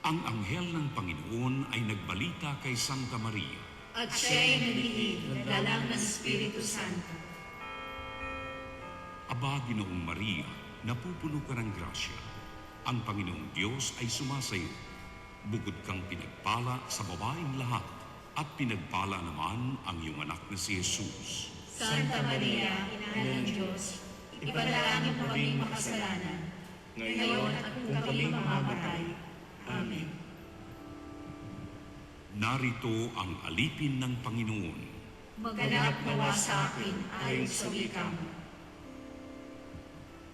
Ang anghel ng Panginoon ay nagbalita kay Santa Maria. At siya'y nag-iig ng dalang ng Espiritu Santo. Aba, Ginoong Maria, napupuno ka ng grasya. Ang Panginoong Diyos ay sumasayo. Bukod kang pinagpala sa babaeng lahat, at pinagpala naman ang iyong anak na si Jesus. Santa Maria, Ina ng Diyos, ipanalangin mo kaming makasalanan, ngayon at kung kami mamamatay. Amen. Narito ang alipin ng Panginoon. Maganap nawa sa akin ayon sa wika mo.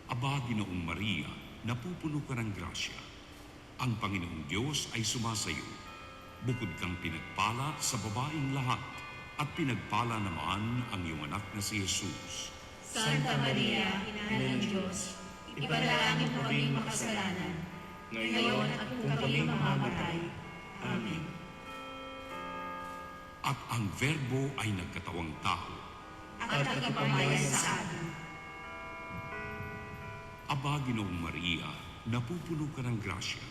Aba, Ginoong Maria, napupuno ka ng grasya. Ang Panginoong Diyos ay sumasayo. Bukod kang pinagpala sa babaeng lahat, at pinagpala naman ang iyong anak na si Jesus. Santa Maria, Ina ng Diyos, ipanalangin mo kaming makasalanan, ngayon at kung kami mamamatay. Amen. At ang Verbo ay nagkatawang tao. At nakipamayan sa atin. Aba, Ginoong Maria, napupuno ka ng grasya.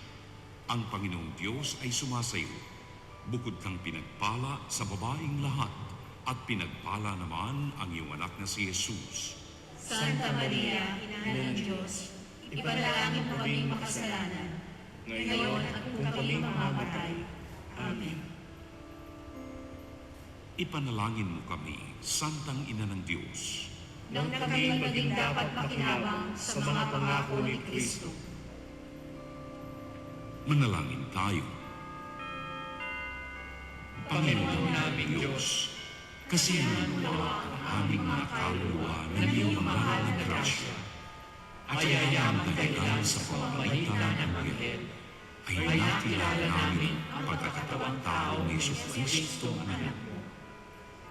Ang Panginoong Diyos ay sumasayo. Bukod kang pinagpala sa babaeng lahat, at pinagpala naman ang iyong anak na si Jesus. Santa Maria, Ina ng Diyos, ipanalangin mo kaming makasalanan, ngayon at kung kami mamamatay. Amen. Ipanalangin mo kami, Santang Ina ng Diyos. Nang kami maging dapat makinabang sa mga pangako ni Kristo. Manalangin tayo. Panginoon naming Diyos, kasiyahan mo ang aming mga kaluluwa ng iyong mahal na grasya. At ayayang dahilan sa pamamagitan ng Anghel, ay nakilala namin ang pagkakatawang tao ni Jesucristo ang anak mo.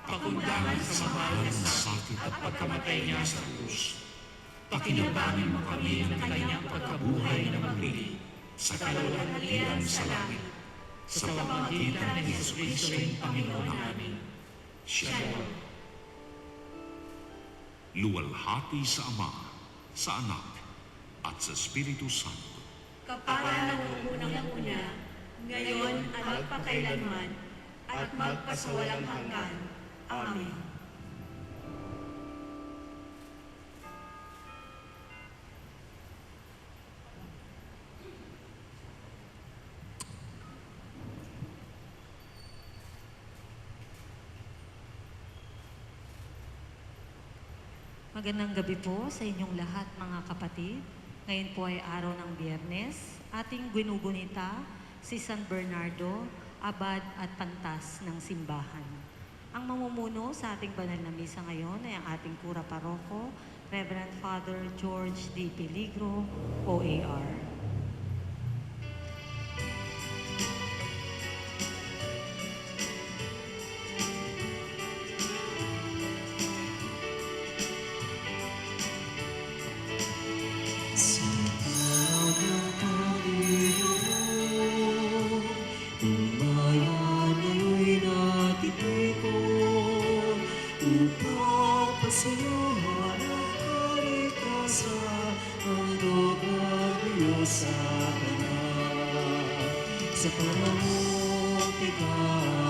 Pakundangan sa mahal na sakit at pagkamatay niya sa krus. Pakinabangin mo kami ng kanyang pagkabuhay na muli sa kaluwalhatian sa langit. Sa pamamagitan ni Jesucristo ang Panginoon namin. Shalom. Luwalhati sa Ama, sa Anak, at sa Espiritu Santo. Kapara ng unang-una, ngayon at magpakailanman, at magpasawalang hanggan. Amen. Magandang gabi po sa inyong lahat mga kapatid. Ngayon po ay araw ng Biyernes. Ating ginugunita si San Bernardo, abad at pantas ng simbahan. Ang mamumuno sa ating banal na misa ngayon ay ang ating Kura Paroko, Reverend Father George D. Peligro, OAR. Sa panahon ikaw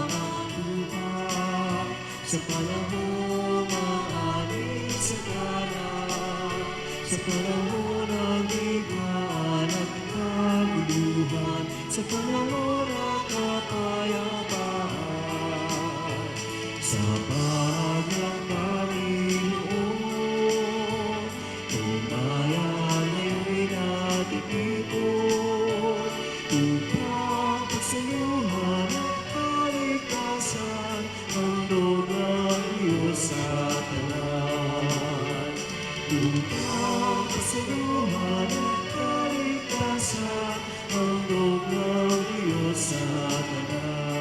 sa panahon maalit sa kanan, sa panahon ng higmaan at kaguluhan, sa panahon ng kapayapaan, sa bahagyang Panginoon, tumayan ngayon'y natitipon, upang pagsayuhan ang kaligtasan, handog ang Diyos sa kanan. Upang pagsayuhan ang kaligtasan, handog ang Diyos sa kanan.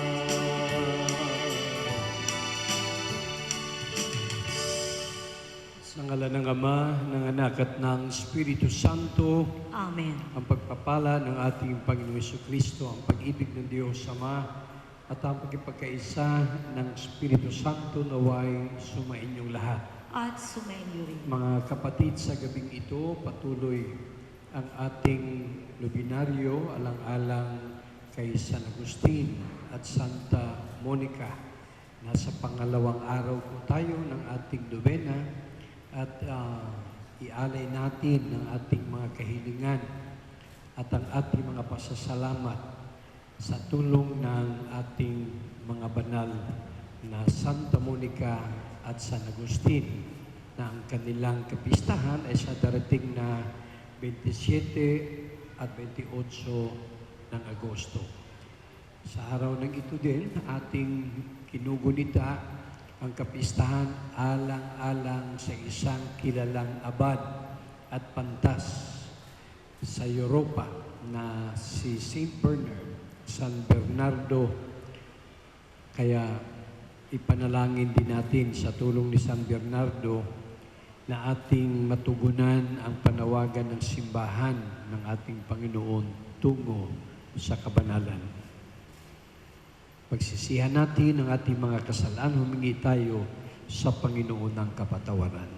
Sa ngalan ng Ama, ng Anak at ng Espiritu Santo, Amen. ang pagpapala ng ating Panginoon Jesucristo, ang pag-ibig ng Diyos Ama, at ang pagkipagkaisa ng Espiritu Santo naway sumainyong lahat. At sumainyo rin. Mga kapatid, sa gabing ito, patuloy ang ating lubinaryo, alang-alang kay San Agustin at Santa Monica. Nasa pangalawang araw po tayo ng ating novena at ialay natin ang ating mga kahilingan at ang ating mga pasasalamat sa tulong ng ating mga banal na Santa Monica at San Agustin, na ang kanilang kapistahan ay sa darating na 27 at 28 ng Agosto. Sa araw ng ito din, ating kinugunita ang kapistahan alang-alang sa isang kilalang abad at pantas sa Europa na si Saint Bernard, San Bernardo. Kaya ipanalangin din natin sa tulong ni San Bernardo na ating matugunan ang panawagan ng simbahan ng ating Panginoon tungo sa kabanalan. Pagsisihan natin ang ating mga kasalanan, humingi tayo sa Panginoon ng kapatawaran.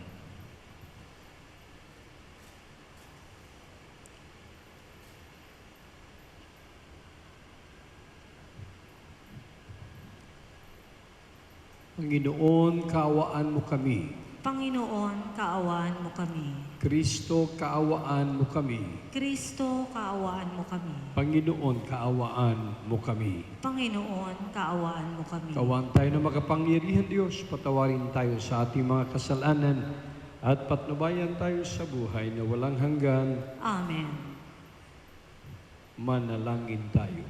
Panginoon, kaawaan mo kami. Panginoon, kaawaan mo kami. Kristo, kaawaan mo kami. Kristo, kaawaan mo kami. Panginoon, kaawaan mo kami. Panginoon, kaawaan mo kami. Kaawaan tayo na makapangyarihan Diyos, patawarin tayo sa ating mga kasalanan at patnubayan tayo sa buhay na walang hanggan. Amen. Manalangin tayo.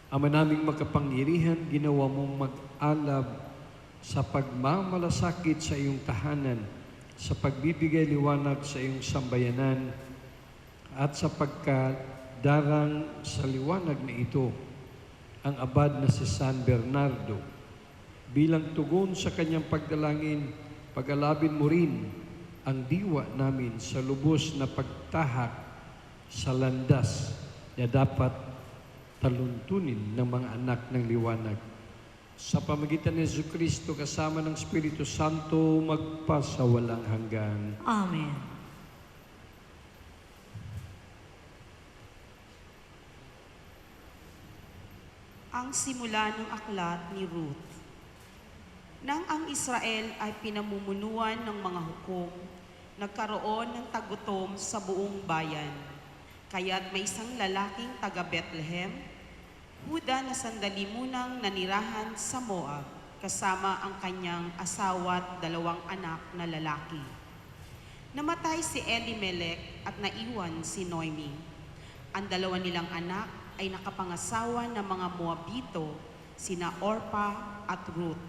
Ama naming makapangyarihan, ginawa mong mag-alab sa pagmamalasakit sa iyong tahanan, sa pagbibigay liwanag sa iyong sambayanan, at sa pagkadarang sa liwanag na ito, ang abad na si San Bernardo. Bilang tugon sa kanyang pagdalangin, pag-alabin mo rin ang diwa namin sa lubos na pagtahak sa landas na dapat taluntunin ng mga anak ng liwanag. Sa pamagitan ni Jesucristo kasama ng Espiritu Santo, magpasawalang hanggan. Amen. Ang simula ng aklat ni Ruth. Nang ang Israel ay pinamumunuan ng mga hukom, nagkaroon ng tagutom sa buong bayan. Kaya't may isang lalaking taga Bethlehem, Huda, na sandali munang nanirahan sa Moab, kasama ang kanyang asawa at 2 anak na lalaki. Namatay si Elimelech at naiwan si Noemi. Ang 2 nilang anak ay nakapangasawa ng mga Moabito, sina Orpa at Ruth.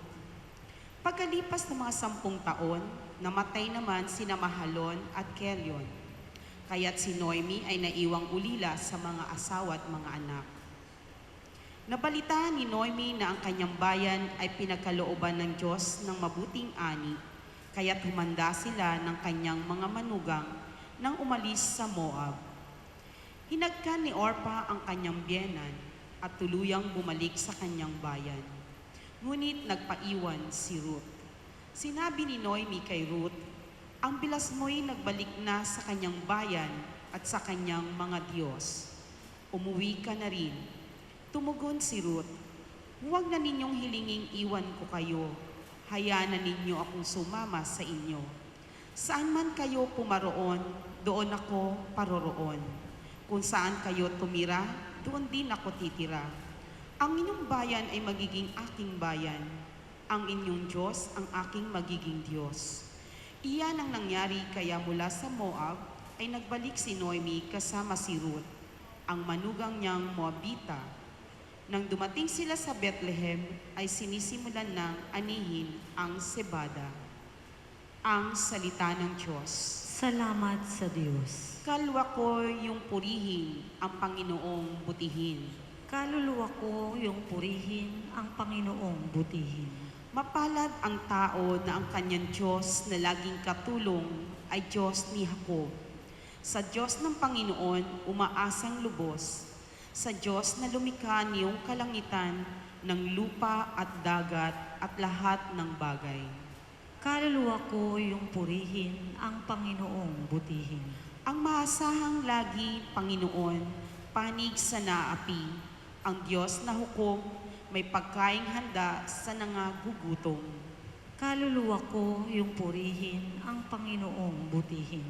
Pagkalipas ng mga 10 taon, namatay naman sina Mahalon at Kelion. Kaya't si Noemi ay naiwang ulila sa mga asawa at mga anak. Nabalitaan ni Noemi na ang kanyang bayan ay pinagkalooban ng Diyos ng mabuting ani, kaya't humanda sila ng kanyang mga manugang nang umalis sa Moab. Hinagkan ni Orpa ang kanyang biyenan at tuluyang bumalik sa kanyang bayan. Ngunit nagpaiwan si Ruth. Sinabi ni Noemi kay Ruth, ang bilas mo'y nagbalik na sa kanyang bayan at sa kanyang mga Diyos. Umuwi ka na rin. Tumugon si Ruth, huwag na ninyong hilinging iwan ko kayo. Hayaan na ninyo akong sumama sa inyo. Saan man kayo pumaroon, doon ako paroroon. Kung saan kayo tumira, doon din ako titira. Ang inyong bayan ay magiging aking bayan. Ang inyong Diyos ang aking magiging Diyos. Iyan ang nangyari kaya mula sa Moab ay nagbalik si Noemi kasama si Ruth, ang manugang niyang Moabita. Nang dumating sila sa Bethlehem ay sinisimulan ng anihin ang sebada. Ang salita ng Diyos. Salamat sa Diyos. Kalwa ko yung purihin, ang Panginoong butihin. Kaluluwa ko yung purihin, ang Panginoong butihin. Mapalad ang tao na ang kanyang Diyos na laging katulong ay Diyos ni Jacob. Sa Diyos ng Panginoon, umaasang lubos. Sa Diyos na lumikha niyong kalangitan ng lupa at dagat at lahat ng bagay. Kaluluwa ko yung purihin, ang Panginoong butihin. Ang maasahang lagi, Panginoon, panig sa naapi, ang Diyos na hukom, may pagkaing handa sa nangagugutom. Kaluluwa ko yung purihin, ang Panginoong butihin.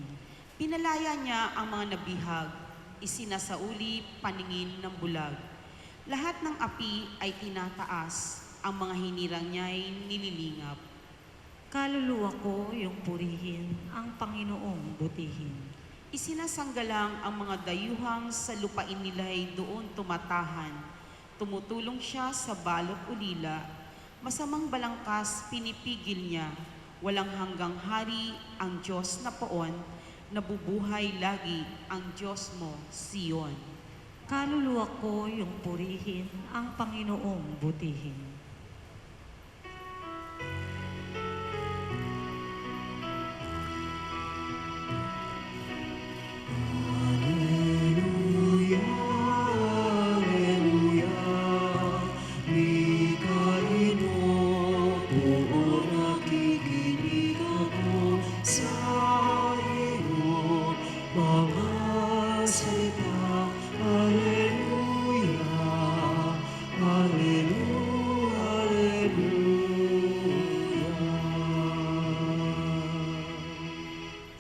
Pinalaya niya ang mga nabihag, isinasauli paningin ng bulag. Lahat ng api ay tinataas, ang mga hinirang niya ay nililingap. Kaluluwa ko yung purihin, ang Panginoong butihin. Isinasanggalang ang mga dayuhang sa lupain nila ay doon tumatahan. Tumutulong siya sa balot ulila. Masamang balangkas pinipigil niya. Walang hanggang hari ang Diyos na poon. Nabubuhay lagi ang Diyos mo, Sion. Kaluluwa ko yung purihin, ang Panginoong butihin.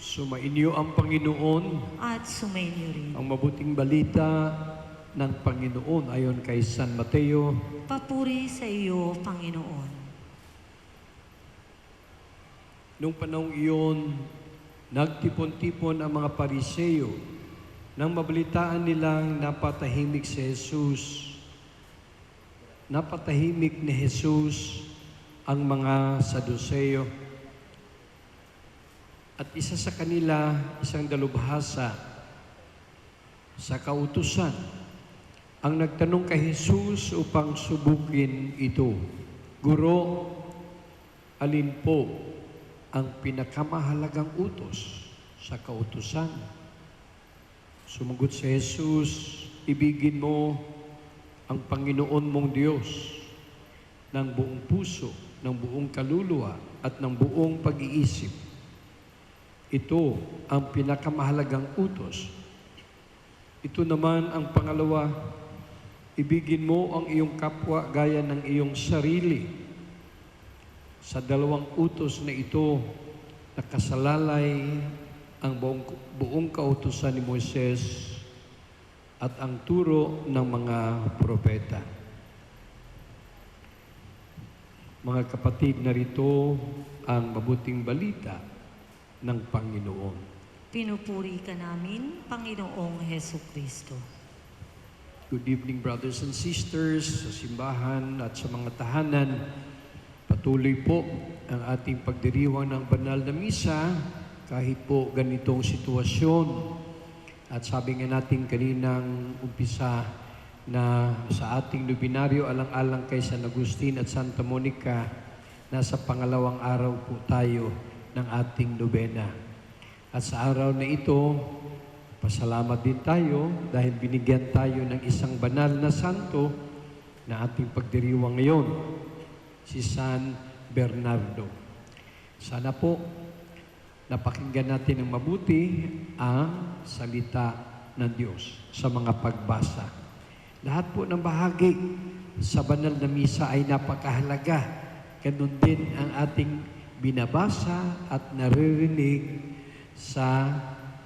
Sumainyo ang Panginoon. At sumainyo rin. Ang mabuting balita ng Panginoon ayon kay San Mateo. Papuri sa iyo, Panginoon. Nung panahong iyon, nagtipon-tipon ang mga Pariseo nang mabalitaan nilang napatahimik si Jesus. Napatahimik ni Jesus ang mga Saduseo. At isa sa kanila, isang dalubhasa sa kautusan, ang nagtanong kay Jesus upang subukin ito, Guro, alin po ang pinakamahalagang utos sa kautusan? Sumagot si Jesus, ibigin mo ang Panginoon mong Diyos ng buong puso, ng buong kaluluwa at ng buong pag-iisip. Ito ang pinakamahalagang utos. Ito naman ang pangalawa, ibigin mo ang iyong kapwa gaya ng iyong sarili. Sa dalawang utos na ito, nakasalalay ang buong kautusan ni Moises at ang turo ng mga propeta. Mga kapatid, narito ang mabuting balita ng Panginoon. Pinupuri ka namin, Panginoong Heso Kristo. Good evening, brothers and sisters, sa simbahan at sa mga tahanan. Patuloy po ang ating pagdiriwang ng banal na misa kahit po ganitong sitwasyon. At sabi nga natin kaninang umpisa na sa ating nobinaryo alang-alang kay San Agustin at Santa Monica, nasa pangalawang araw po tayo ng ating nobena. At sa araw na ito, pasalamat din tayo dahil binigyan tayo ng isang banal na santo na ating pagdiriwang ngayon, si San Bernardo. Sana po napakinggan natin ng mabuti ang salita ng Diyos sa mga pagbasa. Lahat po ng bahagi sa banal na misa ay napakahalaga. Ganun din ang ating binabasa at naririnig sa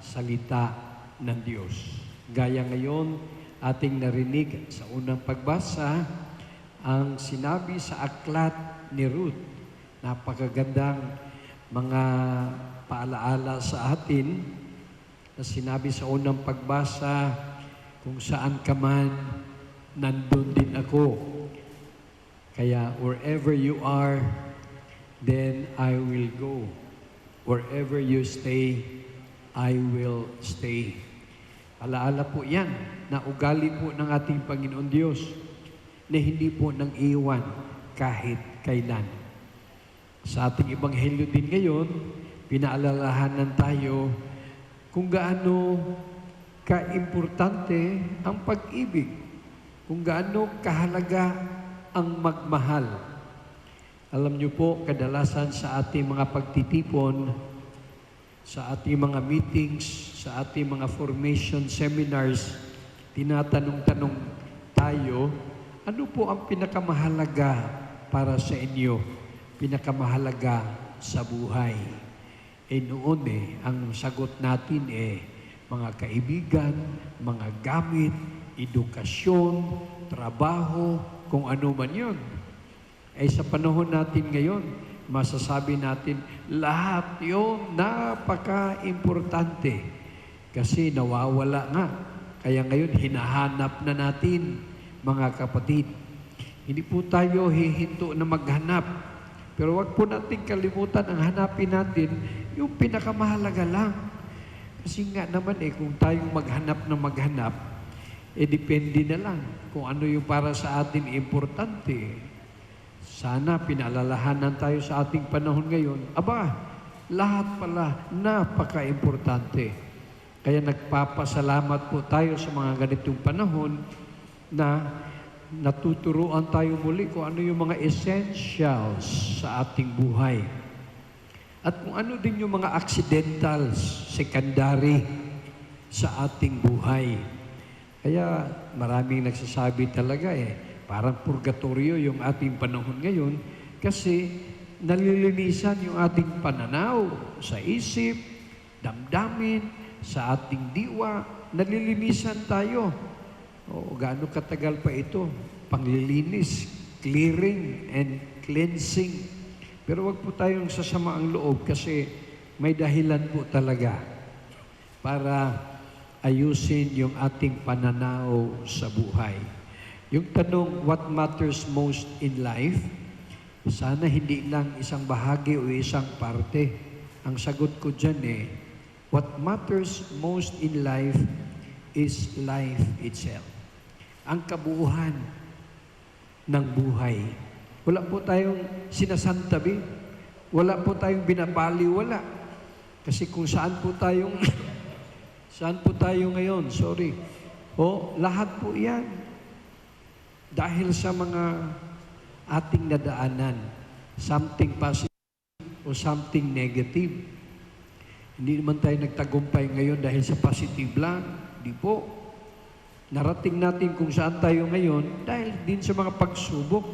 salita ng Diyos. Gaya ngayon, ating narinig sa unang pagbasa ang sinabi sa aklat ni Ruth. Napakagandang mga paalaala sa atin na sinabi sa unang pagbasa, kung saan ka man, nandun din ako. Kaya wherever you are, then I will go. Wherever you stay, I will stay. Alaala po yan, na ugali po ng ating Panginoon Diyos, na hindi po nang iwan kahit kailan. Sa ating ebanghelyo din ngayon, pinaalalahanan tayo kung gaano kaimportante ang pag-ibig, kung gaano kahalaga ang magmahal. Alam niyo po, kadalasan sa ating mga pagtitipon, sa ating mga meetings, sa ating mga formation seminars, tinatanong-tanong tayo, ano po ang pinakamahalaga para sa inyo? Pinakamahalaga sa buhay. Noon ang sagot natin mga kaibigan, mga gamit, edukasyon, trabaho, kung ano man yun. Sa panahon natin ngayon, masasabi natin, lahat yun napaka-importante. Kasi nawawala nga. Kaya ngayon, hinahanap na natin, mga kapatid. Hindi po tayo hihinto na maghanap. Pero wag po natin kalimutan ang hanapin natin, yung pinakamahalaga lang. Kasi nga naman kung tayong maghanap, depende na lang kung ano yung para sa atin importante. Sana pinaalalahanan tayo sa ating panahon ngayon, lahat pala napaka-importante. Kaya nagpapasalamat po tayo sa mga ganitong panahon na natuturuan tayo muli kung ano yung mga essentials sa ating buhay. At kung ano din yung mga accidentals, secondary sa ating buhay. Kaya maraming nagsasabi talaga parang purgatorio yung ating panahon ngayon kasi nalilinisan yung ating pananaw sa isip, damdamin, sa ating diwa, nalilinisan tayo. Gaano katagal pa ito? Panglilinis, clearing and cleansing. Pero wag po tayong sasama ang loob kasi may dahilan po talaga para ayusin yung ating pananaw sa buhay. Yung tanong, what matters most in life? Sana hindi lang isang bahagi o isang parte. Ang sagot ko dyan what matters most in life is life itself. Ang kabuuhan ng buhay. Wala po tayong sinasantabi. Wala po tayong binabaliwala. Kasi kung saan po tayo ngayon, lahat po yan. Dahil sa mga ating nadaanan, something positive o something negative. Hindi naman tayo nagtagumpay ngayon dahil sa positive lang. Di po. Narating natin kung saan tayo ngayon dahil din sa mga pagsubok,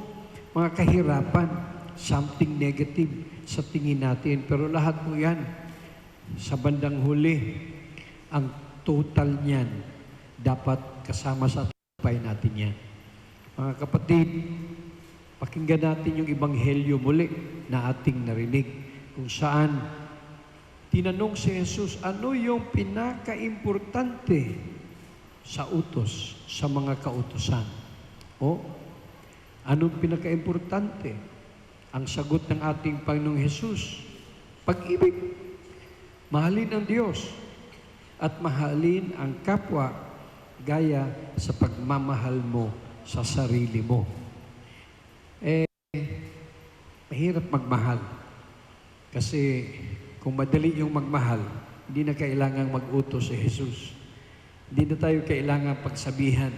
mga kahirapan, something negative sa tingin natin. Pero lahat po yan, sa bandang huli, ang total niyan dapat kasama sa tagumpay natin yan. Mga kapatid, pakinggan natin yung Ebanghelyo muli na ating narinig kung saan tinanong si Jesus, ano yung pinaka-importante sa utos, sa mga kautusan? Anong pinaka-importante? Ang sagot ng ating Panginoong Jesus, pag-ibig. Mahalin ang Diyos at mahalin ang kapwa gaya sa pagmamahal mo sa sarili mo. Mahirap magmahal. Kasi kung madali yung magmahal, hindi na kailangang mag-utos si Jesus. Hindi na tayo kailangang pagsabihan.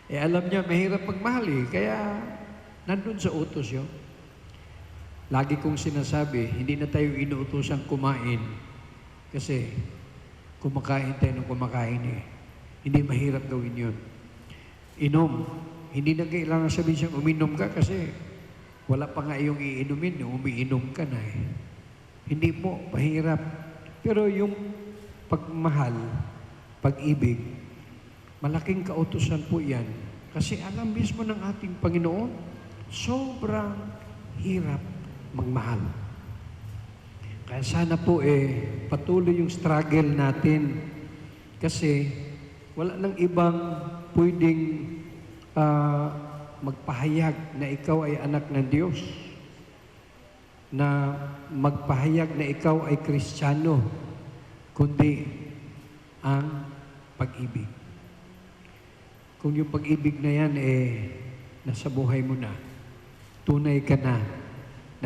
Alam niya, mahirap magmahal kaya nandun sa utos yun. Lagi kong sinasabi, hindi na tayo inuutosan kumain. Kasi kumakain tayo ng kumakain Hindi mahirap gawin yun. Inom. Hindi na kailangan sabihin siyang uminom ka kasi wala pa nga yung iinumin, umiinom ka na Hindi po, mahirap. Pero yung pagmahal, pag-ibig, malaking kautusan po yan. Kasi alam mismo ng ating Panginoon, sobrang hirap magmahal. Kaya sana po patuloy yung struggle natin. Kasi wala nang ibang pwedeng magpahayag na ikaw ay anak ng Diyos. Na magpahayag na ikaw ay Kristiyano, kundi ang pag-ibig. Kung yung pag-ibig na yan nasa buhay mo na, tunay ka na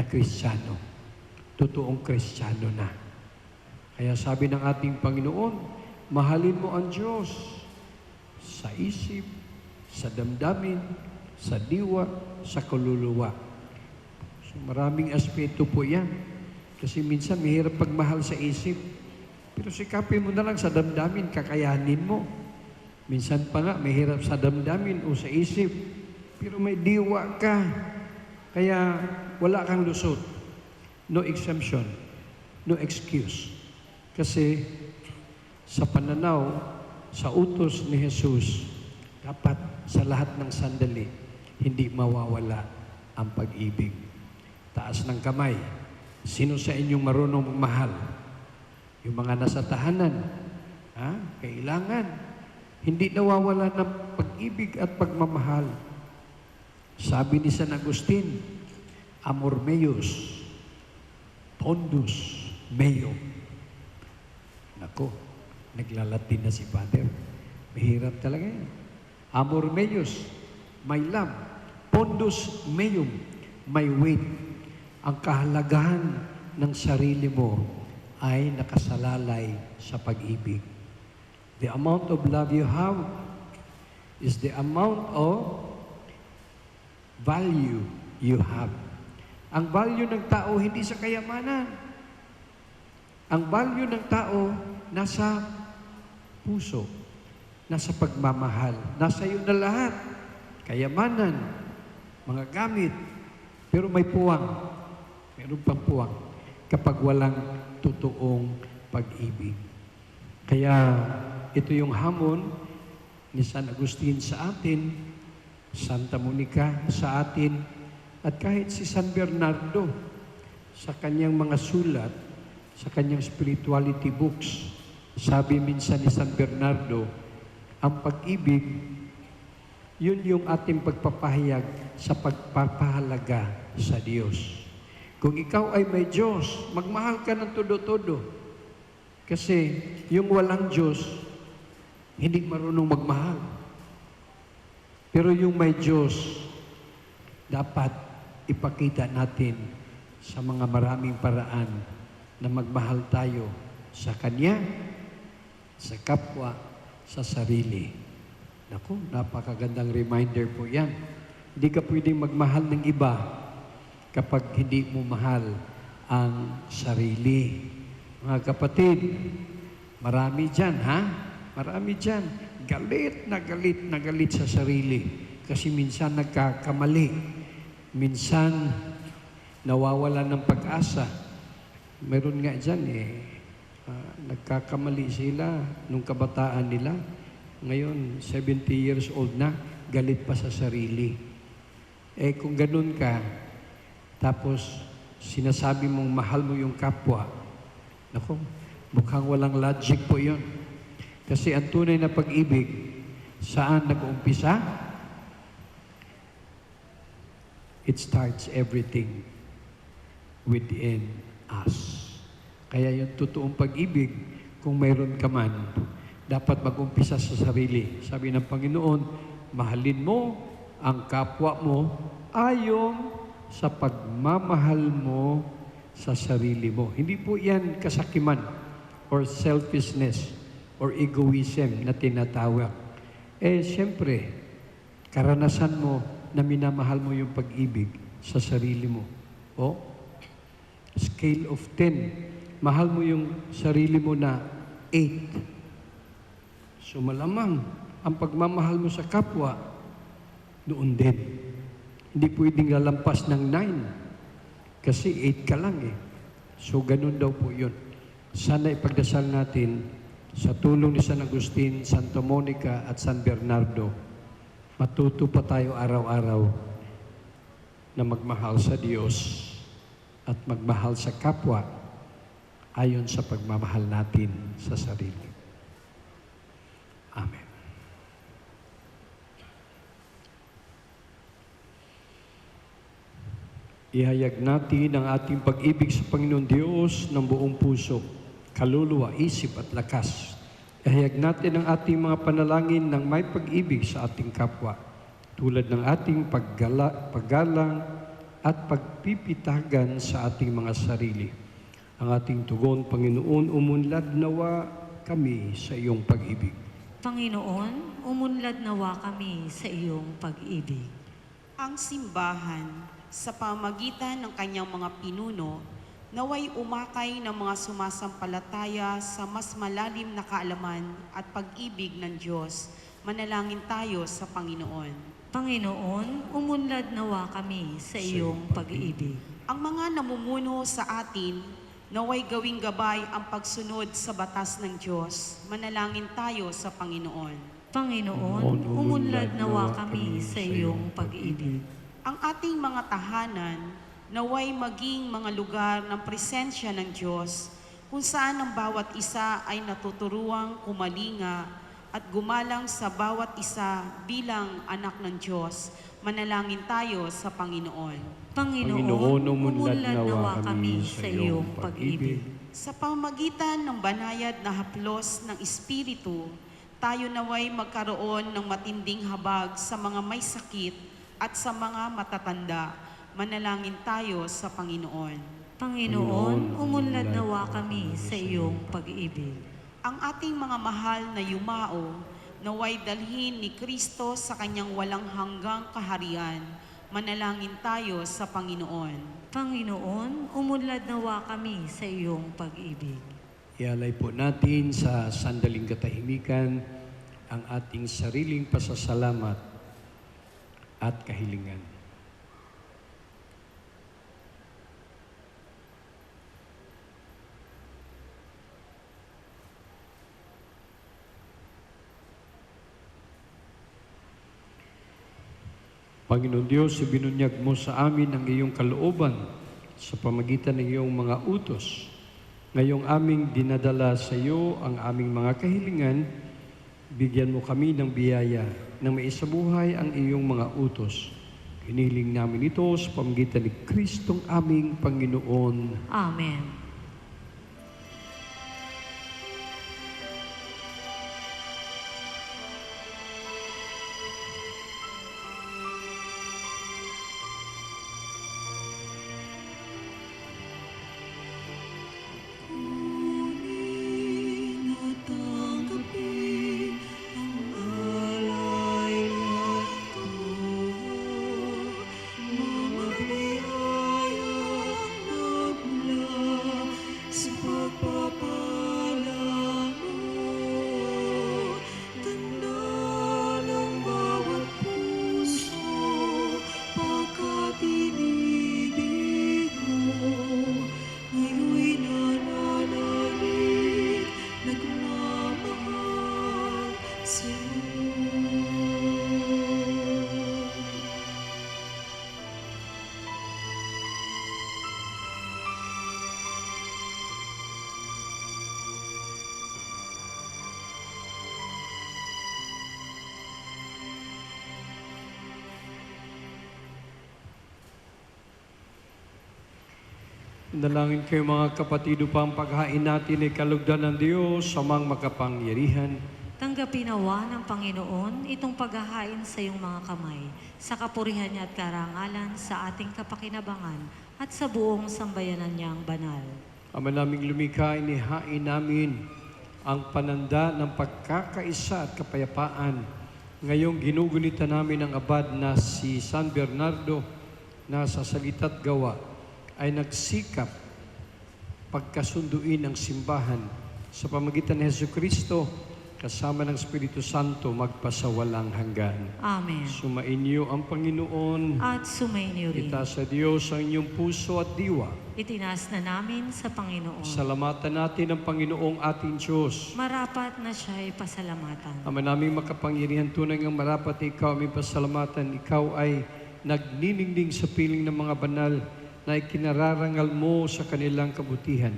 Kristiyano. Totoong Kristiyano na. Kaya sabi ng ating Panginoon, mahalin mo ang Diyos sa isip, sa damdamin, sa diwa, sa kaluluwa. So maraming aspeto po yan. Kasi minsan mahirap pagmahal sa isip. Pero sikapin mo na lang sa damdamin, kakayanin mo. Minsan pa nga, may hirap sa damdamin o sa isip. Pero may diwa ka. Kaya wala kang lusot. No exemption. No excuse. Kasi sa pananaw, sa utos ni Jesus, dapat sa lahat ng sandali, hindi mawawala ang pag-ibig. Taas ng kamay. Sino sa inyong marunong magmahal? Yung mga nasa tahanan, kailangan. Hindi nawawala ng pag-ibig at pagmamahal. Sabi ni San Agustin, amor meus, pondus meo. Nako, naglalatin na si Father. Mahirap talaga yan. Amor meus, my love. Pondus meum, my weight. Ang kahalagahan ng sarili mo ay nakasalalay sa pag-ibig. The amount of love you have is the amount of value you have. Ang value ng tao hindi sa kayamanan. Ang value ng tao nasa puso, nasa pagmamahal. Nasa iyo na lahat. Kayamanan, mga gamit, pero may puwang. Meron pang puwang kapag walang totoong pag-ibig. Kaya ito yung hamon ni San Agustin sa atin, Santa Monica sa atin, at kahit si San Bernardo sa kanyang mga sulat, sa kanyang spirituality books. Sabi minsan ni San Bernardo, ang pag-ibig, yun yung ating pagpapahayag sa pagpapahalaga sa Diyos. Kung ikaw ay may Diyos, magmahal ka ng todo-todo. Kasi yung walang Diyos, hindi marunong magmahal. Pero yung may Diyos, dapat ipakita natin sa mga maraming paraan na magmahal tayo sa Kanya, sa kapwa, sa sarili. Naku, napakagandang reminder po yan. Hindi ka pwedeng magmahal ng iba kapag hindi mo mahal ang sarili. Mga kapatid, marami dyan, Marami dyan. Galit na galit sa sarili. Kasi minsan nagkakamali. Minsan nawawala ng pag-asa. Meron nga dyan nagkakamali sila nung kabataan nila. Ngayon, 70 years old na, galit pa sa sarili. Kung ganun ka, tapos sinasabi mong mahal mo yung kapwa, naku, mukhang walang logic po yun. Kasi ang tunay na pag-ibig, saan nag-uumpisa? It starts everything within us. Kaya yung totoong pag-ibig, kung mayroon ka man, dapat mag-umpisa sa sarili. Sabi ng Panginoon, mahalin mo ang kapwa mo ayon sa pagmamahal mo sa sarili mo. Hindi po yan kasakiman or selfishness or egoism na tinatawag. Siyempre, karanasan mo na minamahal mo yung pag-ibig sa sarili mo. Scale of 10. Mahal mo yung sarili mo na 8. So malamang, ang pagmamahal mo sa kapwa, doon din. Hindi pwedeng lalampas ng 9. Kasi 8 ka lang So ganun daw po yun. Sana ipagdasal natin sa tulong ni San Agustin, Santa Monica at San Bernardo, matuto pa tayo araw-araw na magmahal sa Diyos at magmahal sa kapwa ayon sa pagmamahal natin sa sarili. Amen. Ihayag natin ang ating pag-ibig sa Panginoon Diyos ng buong puso, kaluluwa, isip at lakas. Ihayag natin ang ating mga panalangin ng may pag-ibig sa ating kapwa, tulad ng ating paggalang at pagpipitagan sa ating mga sarili. Ang ating tugon, Panginoon, umunlad nawa kami sa iyong pag-ibig. Panginoon, umunlad nawa kami sa iyong pag-ibig. Ang simbahan, sa pamagitan ng kanyang mga pinuno, Naway umakay ng mga sumasampalataya sa mas malalim na kaalaman at pag-ibig ng Diyos. Manalangin tayo sa Panginoon. Panginoon, umunlad nawa kami sa iyong pag-ibig. Ang mga namumuno sa atin, naway gawing gabay ang pagsunod sa batas ng Diyos. Manalangin tayo sa Panginoon. Panginoon, umunlad nawa kami sa iyong pag-ibig. Ang ating mga tahanan, naway maging mga lugar ng presensya ng Diyos, kung saan ang bawat isa ay natuturuang kumalinga at gumalang sa bawat isa bilang anak ng Diyos. Manalangin tayo sa Panginoon. Panginoon, umunlad nawa kami sa iyong pag-ibig. Sa pamamagitan ng banayad na haplos ng Espiritu, tayo naway magkaroon ng matinding habag sa mga may sakit at sa mga matatanda. Manalangin tayo sa Panginoon. Panginoon, umunlad nawa kami sa iyong pag-ibig. Ang ating mga mahal na yumao, naway dalhin ni Kristo sa kanyang walang hanggang kaharian. Manalangin tayo sa Panginoon. Panginoon, umunlad nawa kami sa iyong pag-ibig. Ialay po natin sa sandaling katahimikan ang ating sariling pasasalamat at kahilingan. Panginoon Diyos, ibinunyag mo sa amin ang iyong kalooban sa pamagitan ng iyong mga utos. Ngayong aming dinadala sa iyo ang aming mga kahilingan, bigyan mo kami ng biyaya na maisabuhay ang iyong mga utos. Hinihiling namin ito sa pamagitan ni Kristong aming Panginoon. Amen. Dalangin kayo mga kapatid upang paghain natin ay kalugdan ng Diyos sa mga makapangyarihan. Tanggapin nawa ng Panginoon itong paghahain sa iyong mga kamay, sa kapurihan niya at karangalan sa ating kapakinabangan at sa buong sambayanan niyang banal. Ama naming lumikha, inihain namin ang pananda ng pagkakaisa at kapayapaan. Ngayong ginugunita namin ang abad na si San Bernardo na sa salita't gawa ay nagsikap pagkasunduin ang simbahan sa pamagitan ni Jesucristo kasama ng Espiritu Santo magpasawalang hanggan. Amen. Sumainyo ang Panginoon. At sumainyo rin. Itaas sa Diyos ang inyong puso at diwa. Itinaas na namin sa Panginoon. Salamatan natin ang Panginoong ating Diyos. Marapat na siya'y pasalamatan. Ama naming makapangyarihan, tunay ngang marapat na ikaw aming pasalamatan. Ikaw ay nagniningning sa piling ng mga banal na ikinararangal mo sa kanilang kabutihan.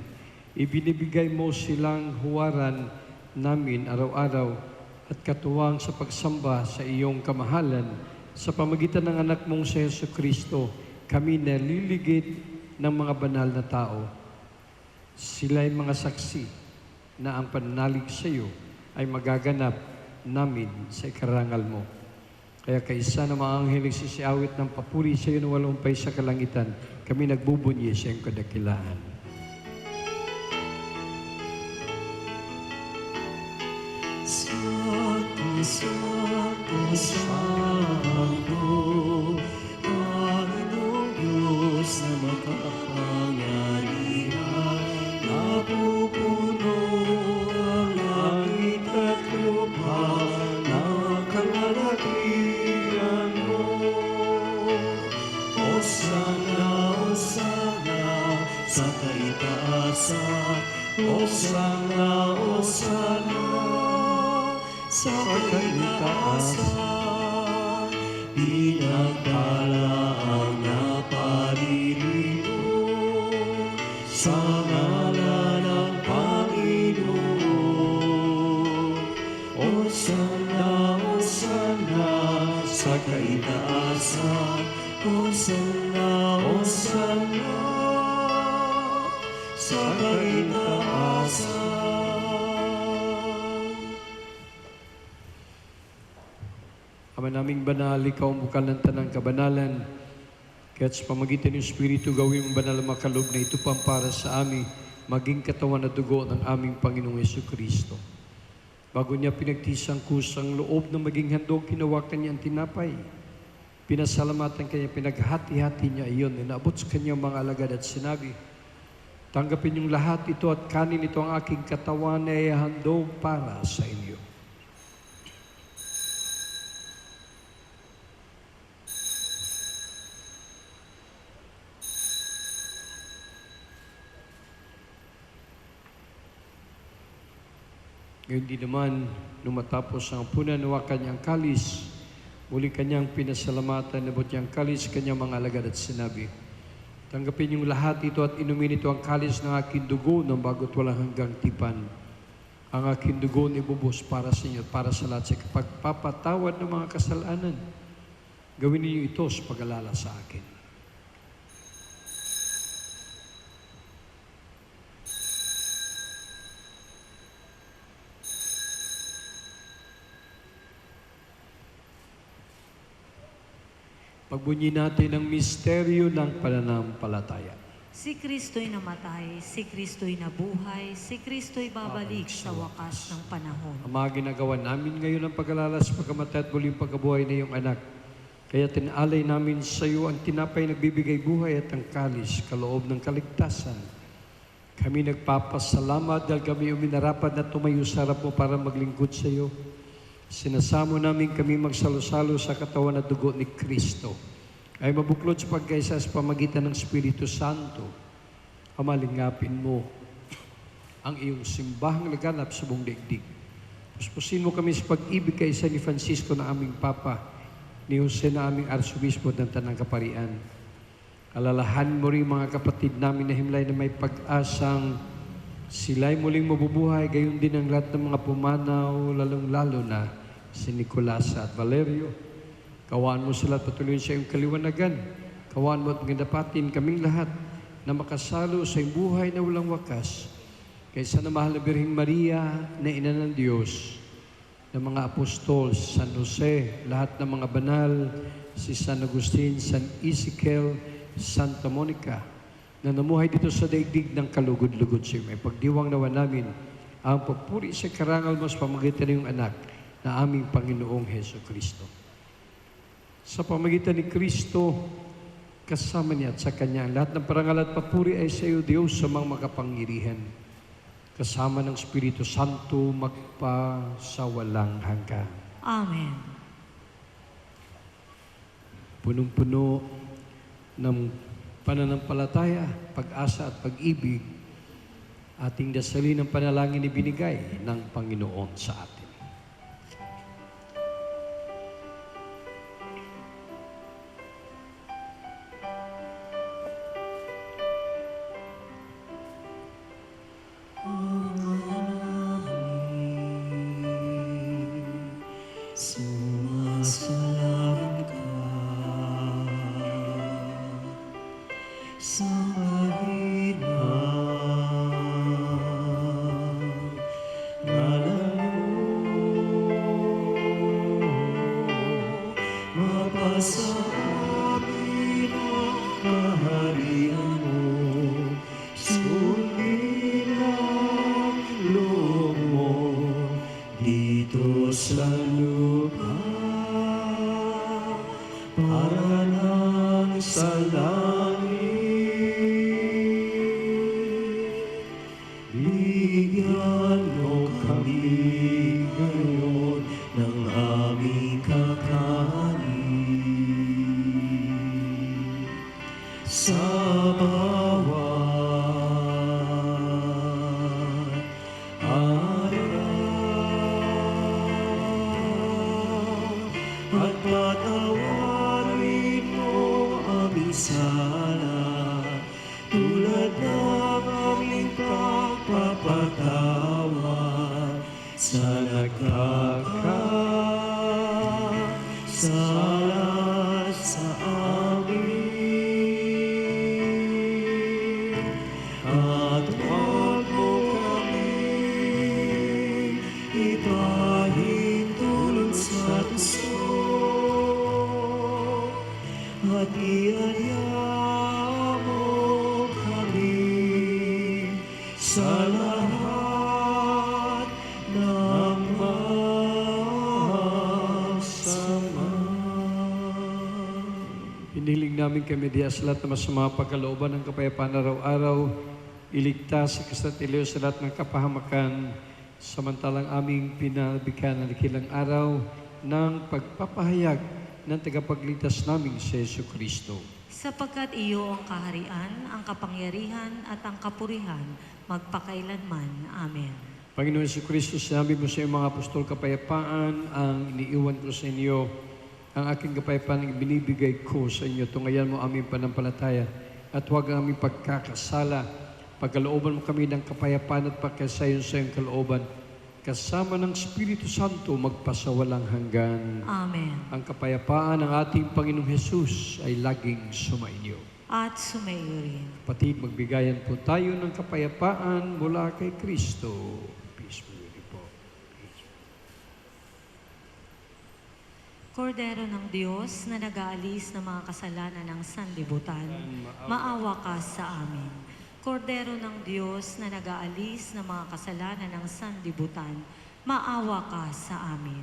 Ibinibigay mo silang huwaran namin araw-araw at katuwang sa pagsamba sa iyong kamahalan. Sa pamagitan ng anak mong si Jesucristo, kami naliligid ng mga banal na tao. Sila'y mga saksi na ang pananalig sa iyo ay magaganap namin sa ikarangal mo. Kaya kaisa ng mga anghel sisiawit ng papuri sa iyo na walumpay sa kalangitan, kami nagbubunyi sa iyong kadakilaan. Santo, Santo, Santo, Panginoong Diyos na makapangyarihan. sa kaitaasan, pinagpala ang naparirito sa ngalan ng Panginoon. Osana, Osana sa kaitaasan, Osana, Osana sa kaitaasan. Ama naming banal, ikaw ang bukal ng tanang kabanalan. Kaya't sa pamagitan ng Espiritu, gawin mong banal ang makaloob na ito pang para sa amin, maging katawan at dugo ng aming Panginoong Jesucristo. Bago niya pinagtisang kusang loob na maging handog, kinawakan niya ang tinapay. Pinasalamatan kanya, pinaghati-hati niya iyon, inaabot sa kanyang mga alagad at sinabi, tanggapin niyong lahat ito at kanin ito ang aking katawan na ihandog para sa inyo. Ngayon din naman, nung matapos ang punan, nawakan niya ang kalis. Muli kanyang pinasalamatan, nabot niya ang kalis, kanyang mga alagad at sinabi, tanggapin niyong lahat ito at inumin ito ang kalis ng aking dugo ng bago't walang hanggang tipan. Ang aking dugo na ibubos para sa inyo at para sa lahat sa pagpapatawad ng mga kasalanan. Gawin niyo ito sa pag-alala sa akin. Pagbunyi natin ang misteryo ng pananampalataya. Si Kristo'y namatay, si Kristo'y nabuhay, si Kristo'y babalik sa wakas ng panahon. Ang mga ginagawa namin ngayon ang pag-alala sa pagkamatay at muling pagkabuhay na iyong anak. Kaya tinalay namin sa iyo ang tinapay nagbibigay buhay at ang kalis, kaloob ng kaligtasan. Kami nagpapasalamat dahil kami uminarapat na tumayo sa harap mo para maglingkod sa iyo. Sinasamo namin kami magsalo-salo sa katawan at dugo ni Kristo ay mabuklod sa pagkaisa sa pamagitan ng Espiritu Santo. Amalingapin mo ang iyong simbahang laganap sa buong daigdig. Puspusin mo kami sa pag-ibig kaisa ni Francisco na aming Papa, ni Jose na aming Arsobispo ng Tanang Kaparian. Alalahan mo rin mga kapatid namin na himlay na may pag-asang sila'y muling mabubuhay, gayon din ang lahat ng mga pumanaw, lalong-lalo na si Nicolas at Valerio. Kawaan mo sila at patuloy sa iyong kaliwanagan. Kawaan mo at magdapatin kaming lahat na makasalo sa iyong buhay na walang wakas. Kaysa na mahal na Birheng Maria na Ina ng Diyos, ng mga apostol, San Jose, lahat ng mga banal, si San Agustin, San Ezekiel, Santa Monica, na namuhay dito sa daigdig ng kalugod-lugod sa iyo. May pagdiwang nawa namin ang pagpuri sa karangal mo sa pamagitan ng iyong anak na aming Panginoong Jesucristo. Sa pamagitan ni Kristo, kasama niya at sa Kanya, ang lahat ng parangal at papuri ay sa iyo, Diyos, sa mga makapangyarihan. Kasama ng Espiritu Santo, magpasawalang hanggan. Amen. Punong-puno ng pananampalataya, pag-asa at pag-ibig, ating dasalin ng panalangin ibinigay ng Panginoon sa atin. Sumasalamat ka sa mahina ngalan mo, mapasa amin ang kaharian mo, sundin ang loob mo dito sa lupa at patawarin mo aming sala, tulad ng aming pagpapatawad sa nagkakasala sa amin. At huwag mo kami ipahintulot sa tusok, at ialya mo kami sa lahat ng masama. Hiniling namin kami diya sa lahat ng masama pagkalooban ng kapayapaan araw-araw, iligtas sa kasatilyo sa lahat ng kapahamakan, samantalang aming pinabigyan ng kilang araw ng pagpapahayag ng tagapagligtas naming si Yesu Kristo. Sapagkat iyo ang kaharian, ang kapangyarihan at ang kapurihan, magpakailanman. Amen. Panginoon Yesu Kristo, sinabi mo sa iyong mga apostol, kapayapaan ang iniiwan ko sa inyo, ang aking kapayapaan ang binibigay ko sa inyo. Tungayan mo aming panampalataya at huwag ang aming pagkakasala. Pagkalooban mo kami ng kapayapaan at pagkasayon sa iyong kalooban, kasama ng Espiritu Santo magpasawalang hanggan. Amen. Ang kapayapaan ng ating Panginoong Hesus ay laging sumainyo. At sumayo rin. Kapatid, magbigayan po tayo ng kapayapaan mula kay Kristo. Peace be with you po. Kordero ng Diyos na nag-aalis ng mga kasalanan ng sanlibutan, maawa ka sa amin. Kordero ng Diyos na nag-aalis ng mga kasalanan ng sanlibutan, maawa ka sa amin.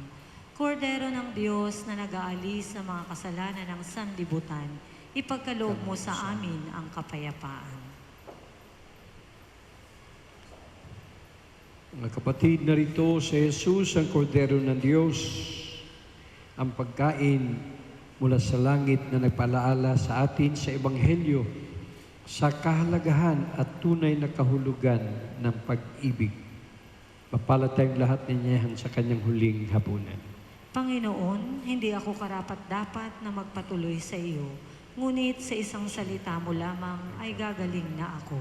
Kordero ng Diyos na nag-aalis ng mga kasalanan ng sanlibutan, ipagkaloob mo sa amin ang kapayapaan. Mga kapatid, narito si Jesus, ang Kordero ng Diyos, ang pagkain mula sa langit na nagpalaala sa atin sa Ebanghelyo, sa kahalagahan at tunay na kahulugan ng pag-ibig. Papala tayong lahat ninyahan sa kanyang huling hapunan. Panginoon, hindi ako karapat-dapat na magpatuloy sa iyo, ngunit sa isang salita mo lamang ay gagaling na ako.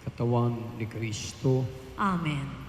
Katawan ni Kristo. Amen.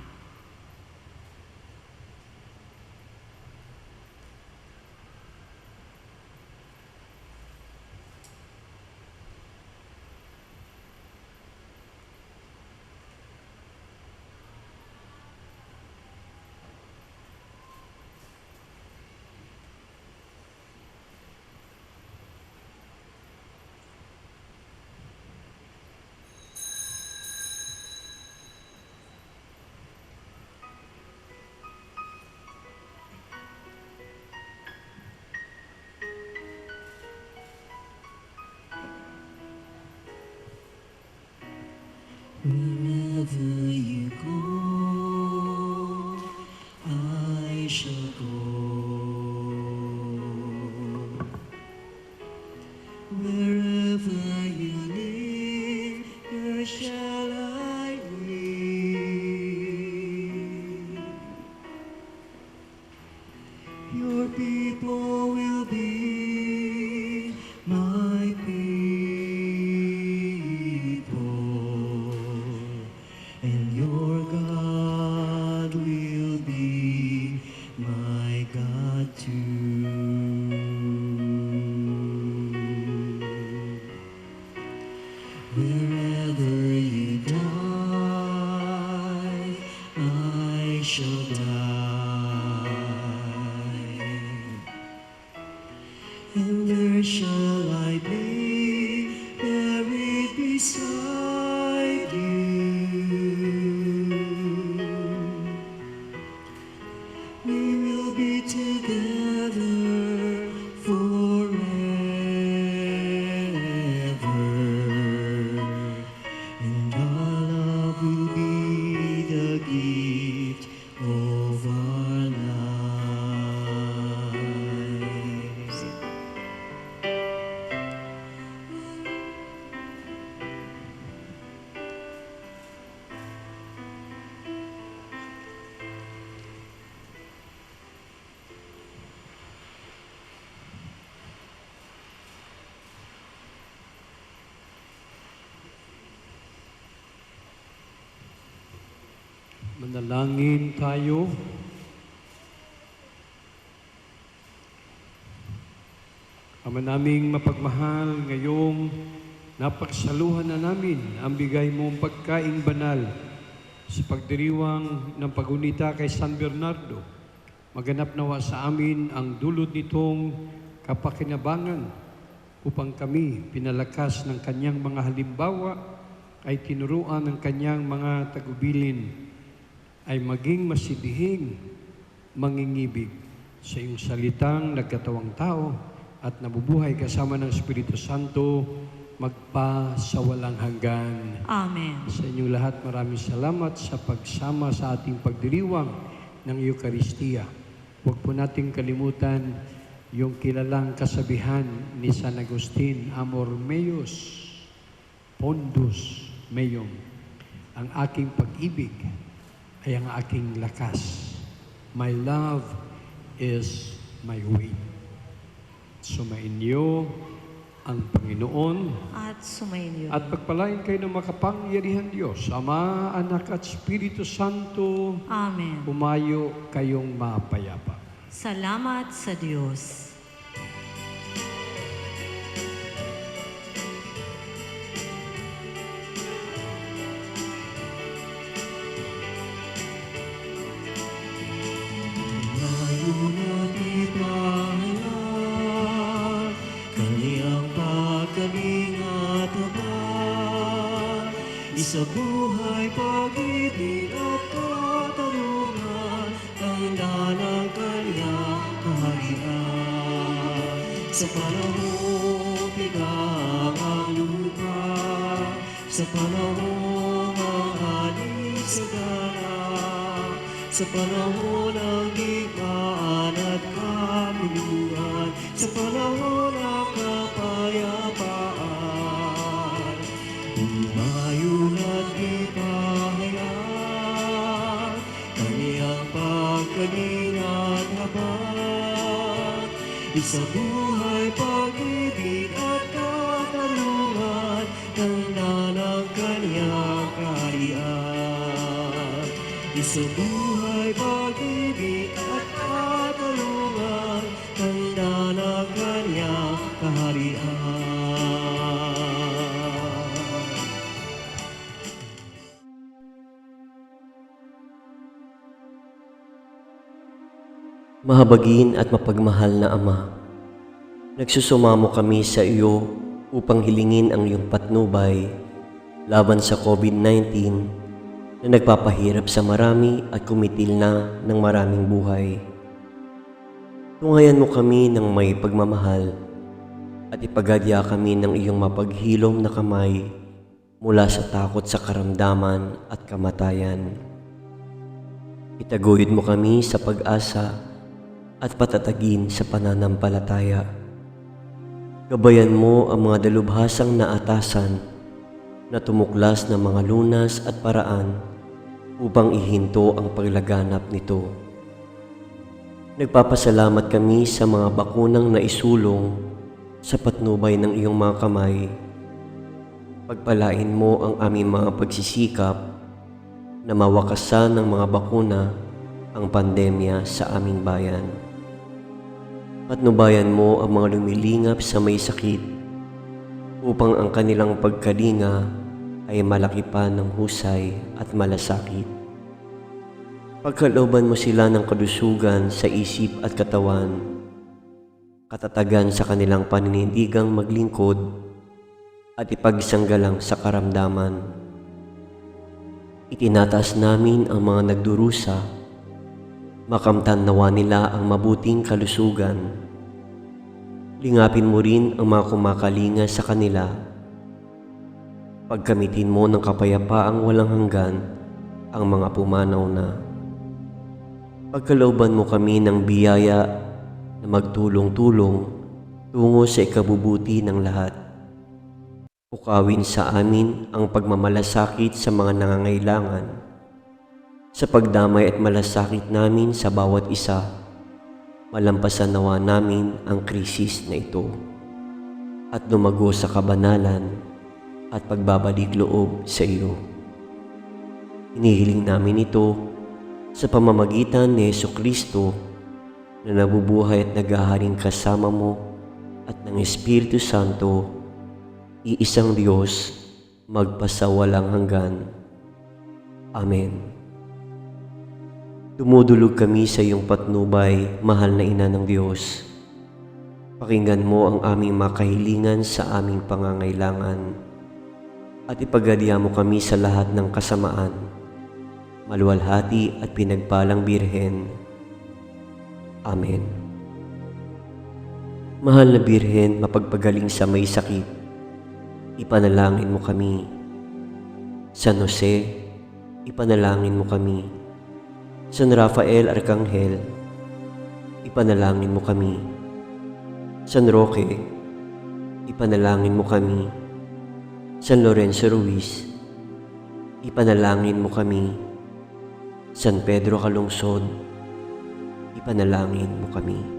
Manalangin tayo. Ama naming mapagmahal, ngayong napagsaluhan na namin ang bigay mong pagkaing banal sa pagdiriwang ng pagunita kay San Bernardo. Maganap nawa sa amin ang dulot nitong kapakinabangan upang kami pinalakas ng kanyang mga halimbawa ay tinuruan ng kanyang mga tagubilin ay maging masidihing mangingibig sa iyong salitang nagkatawang tao at nabubuhay kasama ng Espiritu Santo magpa sa walang hanggan. Amen. Sa inyong lahat, maraming salamat sa pagsama sa ating pagdiriwang ng Eucharistia. Huwag po nating kalimutan yung kilalang kasabihan ni San Agustin, Amor meus, pondus meum. Ang aking pag-ibig ay ang aking lakas. My love is my weight. Sumainyo ang Panginoon At sumainyo. at pagpalain kayo ng makapangyarihan Diyos, Ama, Anak at Espiritu Santo, Amen. umayo kayong mapayapa. Salamat sa Diyos. Mayroon ipahayag kaniyang pagkalingat naman, isa buhay pag-ibig at katarungan, tanda ng kaniyang kaharian. Sa panahon bigang ang lupa, sa panahon ang aning sa dagat, sa panahon ng digmaan at kabuluhan, sa panahon ng kapayapaan, umayon at ipahayag kaniyang pagkalingat habang, isa buhay pag-ibig at katarungan, tanda ng kaniyang kaharian. Isa buhay pag-ibig at katarungan, tanda ng kanyang kaharian. Mahabagin at mapagmahal na Ama, nagsusumamo kami sa iyo upang hilingin ang iyong patnubay laban sa COVID-19 na nagpapahirap sa marami at kumitil na ng maraming buhay. Tungayan mo kami ng may pagmamahal at ipagadya kami ng iyong mapaghilom na kamay mula sa takot sa karamdaman at kamatayan. Itaguyod mo kami sa pag-asa at patatagin sa pananampalataya. Gabayan mo ang mga dalubhasang naatasan na tumuklas ng mga lunas at paraan upang ihinto ang paglaganap nito. Nagpapasalamat kami sa mga bakunang naisulong sa patnubay ng iyong mga kamay. Pagpalain mo ang aming mga pagsisikap na mawakasan ng mga bakuna ang pandemya sa aming bayan. Patnubayan mo ang mga lumilingap sa may sakit upang ang kanilang pagkalinga ay malaki pa ng husay at malasakit. Pagkalooban mo sila ng kalusugan sa isip at katawan, katatagan sa kanilang paninindigang maglingkod at ipagsanggalang sa karamdaman. Itinataas namin ang mga nagdurusa, makamtan nawa nila ang mabuting kalusugan. Lingapin mo rin ang mga kumakalinga sa kanila. Pagkamitin mo ng kapayapaang walang hanggan ang mga pumanaw na. Pagkalooban mo kami ng biyaya na magtulong-tulong tungo sa ikabubuti ng lahat. Ukawin sa amin ang pagmamalasakit sa mga nangangailangan. Sa pagdamay at malasakit namin sa bawat isa, malampasan nawa namin ang krisis na ito at lumago sa kabanalan at pagbabalik loob sa iyo. Hinihiling namin ito sa pamamagitan ni Jesucristo na nabubuhay at naghaharing kasama mo at ng Espiritu Santo, iisang Diyos, magpasawalang hanggan. Amen. Dumudulog kami sa iyong patnubay, mahal na Ina ng Diyos. Pakinggan mo ang aming makahilingan sa aming pangangailangan at ipagadya mo kami sa lahat ng kasamaan. Maluwalhati at pinagpalang Birhen. Amen. Mahal na Birhen, mapagpagaling sa may sakit, ipanalangin mo kami. San Jose, ipanalangin mo kami. San Rafael Arcangel, ipanalangin mo kami. San Roque, ipanalangin mo kami. San Lorenzo Ruiz, ipanalangin mo kami. San Pedro Calungsod, ipanalangin mo kami.